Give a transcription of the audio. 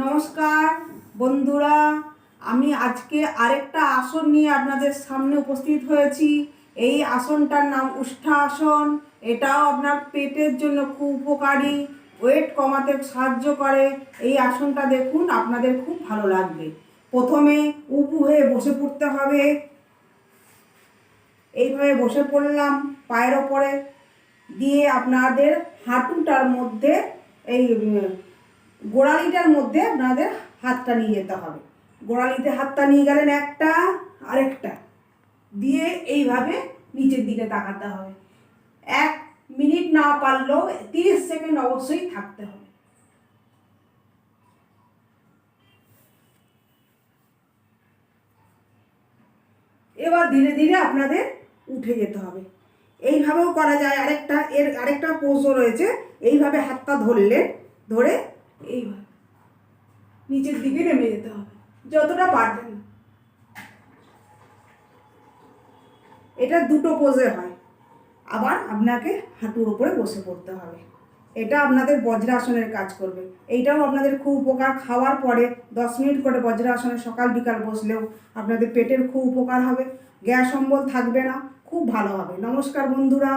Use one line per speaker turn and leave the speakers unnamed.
নমস্কার বন্ধুরা, আমি আজকে আরেকটা আসন নিয়ে আপনাদের সামনে উপস্থিত হয়েছি। এই আসনটার নাম উষ্ঠাসন। এটাও আপনার পেটের জন্য খুব উপকারী, ওয়েট কমাতে সাহায্য করে। এই আসনটা দেখুন, আপনাদের খুব ভালো লাগবে। প্রথমে উবু হয়ে বসে পড়তে হবে। এইভাবে বসে পড়লাম পায়ের ওপরে, দিয়ে আপনাদের হাঁটুটার মধ্যে এই গোড়ালিটার মধ্যে আপনাদের হাতটা নিয়ে যেতে হবে। গোড়ালিতে হাতটা নিয়ে গেলেন, একটা আরেকটা দিয়ে এইভাবে নিচের দিকে তাকাতে হবে। 1 মিনিট না পারলেও 30 সেকেন্ড অবশ্যই থাকতে হবে। এবার ধীরে ধীরে আপনাদের উঠে যেতে হবে। এইভাবেও করা যায়। আরেকটা পোজও রয়েছে। এইভাবে হাতটা ধরে এইভাবে নিচের দিকে নেমে যেতে হবে যতটা পারবেন। এটা দুটো পোজে হয়। আবার আপনাকে হাঁটুর উপরে বসে পড়তে হবে। এটা আপনাদের বজ্রাসনের কাজ করবে। এইটাও আপনাদের খুব উপকার। খাওয়ার পরে 10 মিনিট করে বজ্রাসনে সকাল বিকাল বসলেও আপনাদের পেটের খুব উপকার হবে। গ্যাস অম্বল থাকবে না, খুব ভালো হবে। নমস্কার বন্ধুরা।